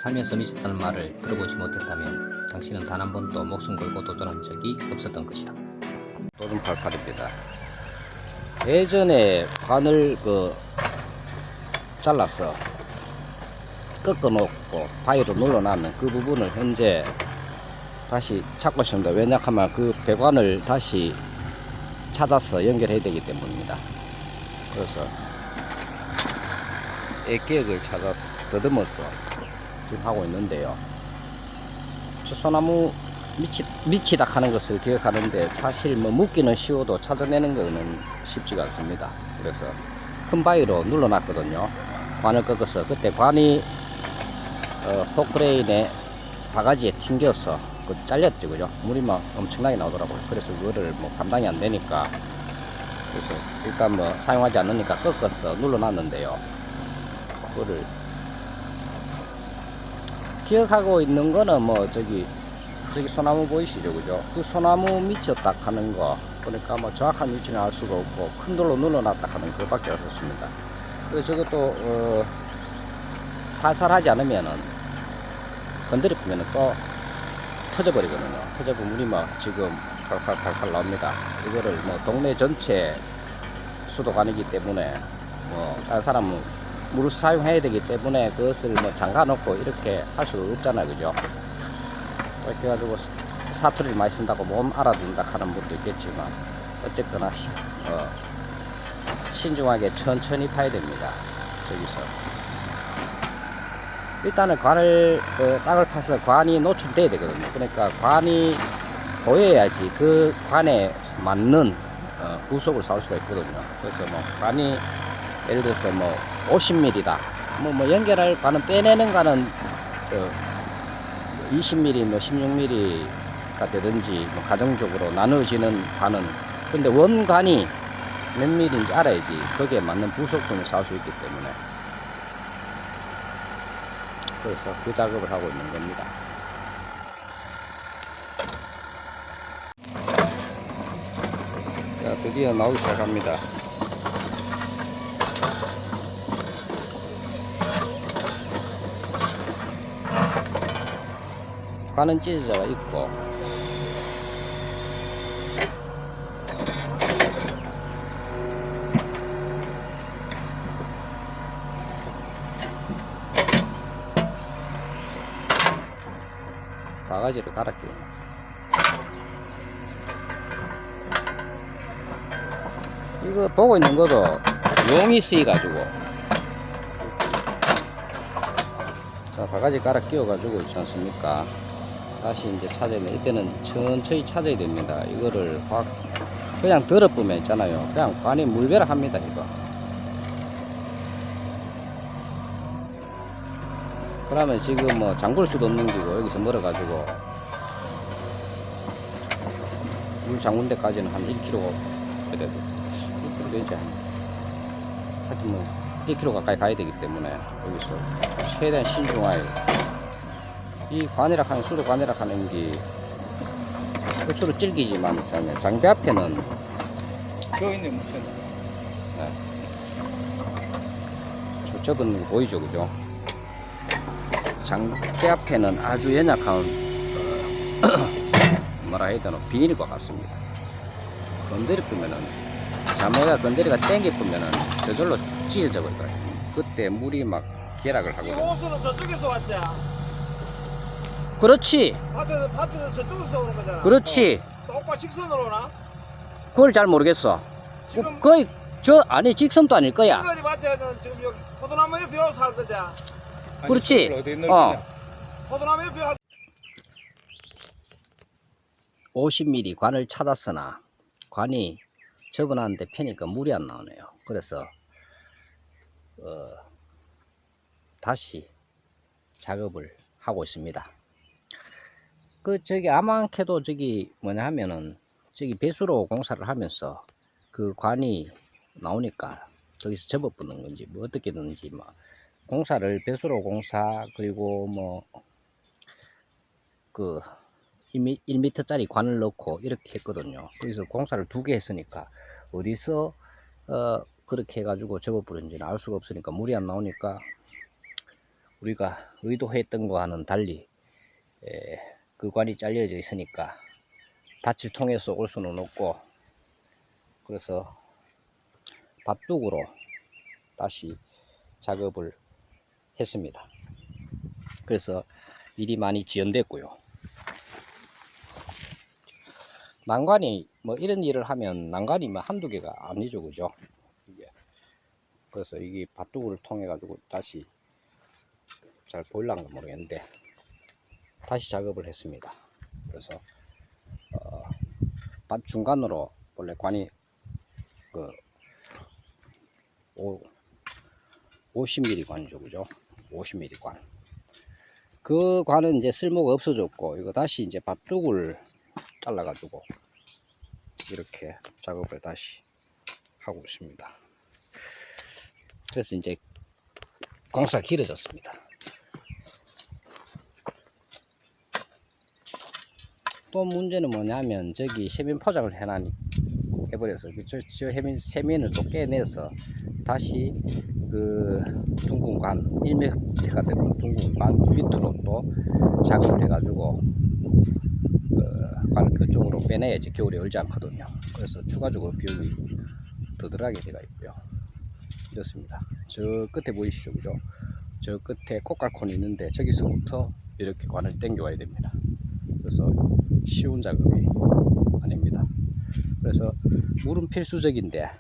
살면서 미쳤다는 말을 들어보지 못했다면 당신은 단 한 번도 목숨 걸고 도전한 적이 없었던 것이다. 도전팔팔입니다. 예전에 관을 잘라서 꺾어놓고 바위로 눌러놨는 그 부분을 현재 다시 찾고 있습니다. 왜냐하면 그 배관을 다시 찾아서 연결해야 되기 때문입니다. 그래서 액기역을 찾아서 더듬어서 지금 하고 있는데요. 저 소나무 미치다 하는 것을 기억하는데 사실 뭐 묶기는 쉬워도 찾아내는 것은 쉽지가 않습니다. 그래서 큰 바위로 눌러놨거든요. 관을 꺾어서 그때 관이 포크레인에 바가지에 튕겨서 잘렸죠, 그죠? 물이 막 엄청나게 나오더라고요. 그래서 그거를 뭐 감당이 안 되니까 그래서 일단 뭐 사용하지 않으니까 꺾어서 눌러놨는데요. 그거를 기억하고 있는 거는 뭐 저기 소나무 보이시죠, 그죠? 그 소나무 미쳤다 하는 거, 그러니까 뭐 정확한 위치는 알 수가 없고 큰 돌로 눌러놨다 하는 그거밖에 없었습니다. 그래서 저것도 살살 하지 않으면은 건드려 보면은 또 터져버리거든요. 터져보면 물이 막 지금 팔팔팔팔 나옵니다. 이거를 뭐 동네 전체 수도관이기 때문에 뭐 다른 사람은 물을 사용해야 되기 때문에 그것을 뭐 잠가 놓고 이렇게 할 수가 없잖아요, 그죠? 이렇게 해가지고 사투리를 많이 쓴다고 몸 알아둔다 하는 분도 있겠지만 어쨌거나 신중하게 천천히 파야 됩니다. 저기서 일단은 땅을 파서 관이 노출돼야 되거든요. 그러니까 관이 보여야지 그 관에 맞는 부속을 사올 수가 있거든요. 그래서 뭐 관이 예를 들어서 뭐 50mm다. 뭐 연결할 관은 빼내는 관은 20mm, 뭐 16mm가 되든지 뭐 가정적으로 나눠지는 관은, 근데 원관이 몇 mm인지 알아야지 거기에 맞는 부속품을 사올 수 있기 때문에, 그래서 그 작업을 하고 있는 겁니다. 자, 드디어 나오기 시작합니다. 관은 찢어져 있고 바가지를 갈아 끼워. 이거 보고 있는 것도 용이 쓰여 가지고, 자, 바가지 갈아 끼워 가지고 있지 않습니까? 다시 이제 찾아야 돼. 이때는 천천히 찾아야 됩니다. 이거를 확 그냥 들어보면 있잖아요. 그냥 관이 물벼락 합니다, 이거. 그러면 지금 뭐 잠글 수도 없는 기고 여기서 멀어가지고 물 잠근 데까지는 한 1km, 그래도 1km 되지 하여튼 뭐 1km 가까이 가야 되기 때문에 여기서 최대한 신중하게, 이 관이라 하는 수도 관이라 하는 게 끝으로 질기지만 있잖아요. 장비 앞에는 저 있네 묻혔네. 네. 저 접은 거 보이죠, 그죠? 장비 앞에는 아주 연약한 뭐라 해야 되나, 비닐과 같습니다. 건드려 보면은, 자매가 건드리가 땡겨 보면은 저절로 찢어져 버려요. 그때 물이 막 결락을 이 하거든요. 호수는 저쪽에서 왔지. 그렇지, 밭에서 저쪽에서 오는 거잖아. 그렇지. 똑바로 직선으로 오나? 그걸 잘 모르겠어. 지금 거의 아니 직선도 아닐 거야. 인간이 밭에는 지금 여기 포도나무 옆에 와서 살 거지. 그렇지. 어디 포도나무 옆에 와. 50mm 관을 찾았으나 관이 접어놨는데 패니까 물이 안 나오네요. 그래서 다시 작업을 하고 있습니다. 저기 아마케도 저기 뭐냐 하면은 저기 배수로 공사를 하면서 그 관이 나오니까 저기서 접어붙는 건지 뭐 어떻게든지 뭐 공사를, 배수로 공사, 그리고 뭐 1m짜리 관을 넣고 이렇게 했거든요. 그래서 공사를 2개 했으니까 어디서 그렇게 해가지고 접어버린지는 알 수가 없으니까 물이 안 나오니까 우리가 의도했던 거와는 달리 그 관이 잘려져 있으니까 밭을 통해서 올 수는 없고, 그래서 밭둑으로 다시 작업을 했습니다. 그래서 일이 많이 지연됐고요. 난관이 뭐 이런 일을 하면 난관이 뭐 한두 개가 아니죠, 그죠? 그래서 이게 밭둑을 통해 가지고 다시 잘 보일란가 모르겠는데 다시 작업을 했습니다. 그래서 밭 중간으로 원래 관이 그 50mm 관이죠, 그죠? 50mm 관. 그 관은 이제 쓸모가 없어졌고, 이거 다시 이제 밭둑을 잘라가지고 이렇게 작업을 다시 하고 있습니다. 그래서 이제 공사가 길어졌습니다. 또 문제는 뭐냐면 저기 세면 포장을 해버려서 저 세면을 또 깨내서 다시 그 둥근 관 1m가 되는 둥근 관 밑으로 또 작업을 해가지고 관을 그쪽으로 빼내야지 겨울에 얼지 않거든요. 그래서 추가적으로 비용이 더 들어가게 되어 있고요. 이렇습니다. 저 끝에 보이시죠, 그죠? 저 끝에 꽃갈콘이 있는데 저기서부터 이렇게 관을 당겨 와야 됩니다. 그래서 쉬운 작업이 아닙니다. 그래서 물은 필수적인데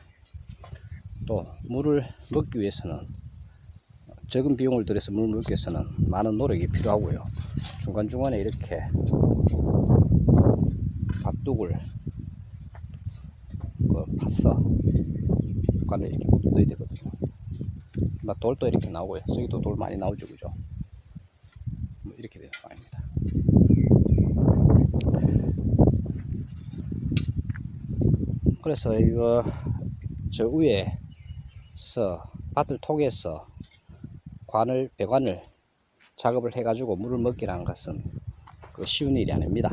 또 물을 먹기 위해서는 적은 비용을 들여서 물 먹기 위해서는 많은 노력이 필요하고요. 중간중간에 이렇게 밭둑을 파서 관을 이렇게 넣어야 되거든요. 돌도 이렇게 나오고요. 저기도 돌 많이 나오죠, 그죠? 뭐 이렇게 되는 거 아닙니다. 그래서 이거 저 위에서 밭을 통해서 배관을 작업을 해가지고 물을 먹기라는 것은 쉬운 일이 아닙니다.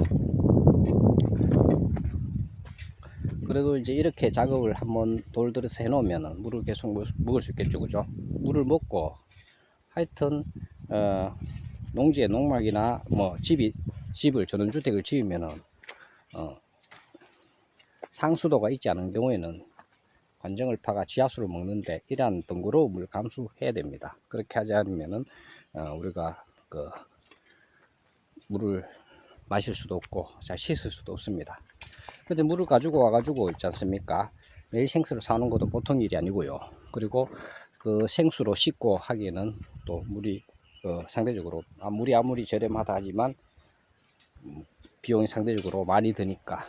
그래도 이제 이렇게 작업을 한번 돌 들여서 해놓으면 물을 계속 먹을 수 있겠죠, 그죠? 물을 먹고 하여튼 농지에 농막이나 뭐 집을 전원주택을 지으면은 상수도가 있지 않은 경우에는 관정을 파가 지하수를 먹는데 이러한 번거로움을 감수해야 됩니다. 그렇게 하지 않으면은 우리가 그 물을 마실 수도 없고 잘 씻을 수도 없습니다. 근데 물을 가지고 와가지고 있지 않습니까? 매일 생수를 사는 것도 보통 일이 아니고요. 그리고 그 생수로 씻고 하기에는 또 물이 상대적으로 물이 아무리 저렴하다 하지만 비용이 상대적으로 많이 드니까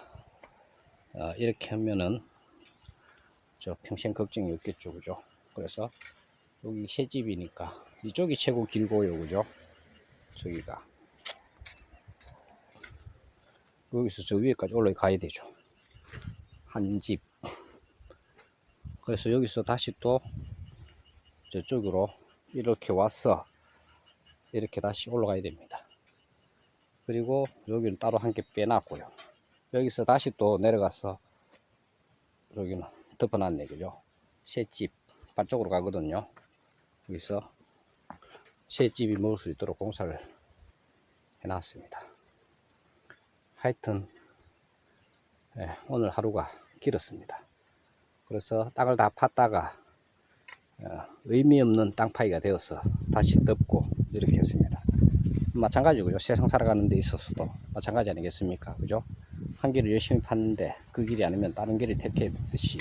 이렇게 하면은 저 평생 걱정이 없겠죠, 그죠? 그래서 여기 새집이니까 이쪽이 최고 길고요, 그죠? 저기가 여기서 저 위에까지 올라가야 되죠. 한 집. 그래서 여기서 다시 또 저쪽으로 이렇게 와서 이렇게 다시 올라가야 됩니다. 그리고 여기는 따로 한 개 빼놨고요. 여기서 다시 또 내려가서 여기는 덮어놨네, 그죠? 새집 반쪽으로 가거든요. 여기서 새집이 먹을 수 있도록 공사를 해놨습니다. 하여튼 오늘 하루가 길었습니다. 그래서 땅을 다 팠다가 의미 없는 땅 파기가 되어서 다시 덮고 이렇게 했습니다. 마찬가지고요. 세상 살아가는 데 있어서도 마찬가지 아니겠습니까, 그죠? 한 길을 열심히 팠는데 그 길이 아니면 다른 길을 택했듯이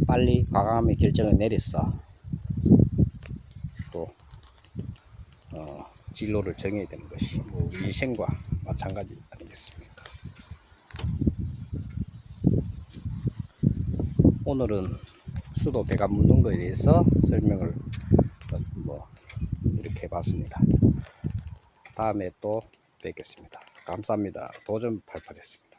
빨리 과감하게 결정을 내려서 또 진로를 정해야 되는 것이 뭐 인생과 마찬가지 아니겠습니까? 오늘은 수도 배관 묻는 거에 대해서 설명을 이렇게 해봤습니다. 다음에 또 뵙겠습니다. 감사합니다. 도전 88이었습니다.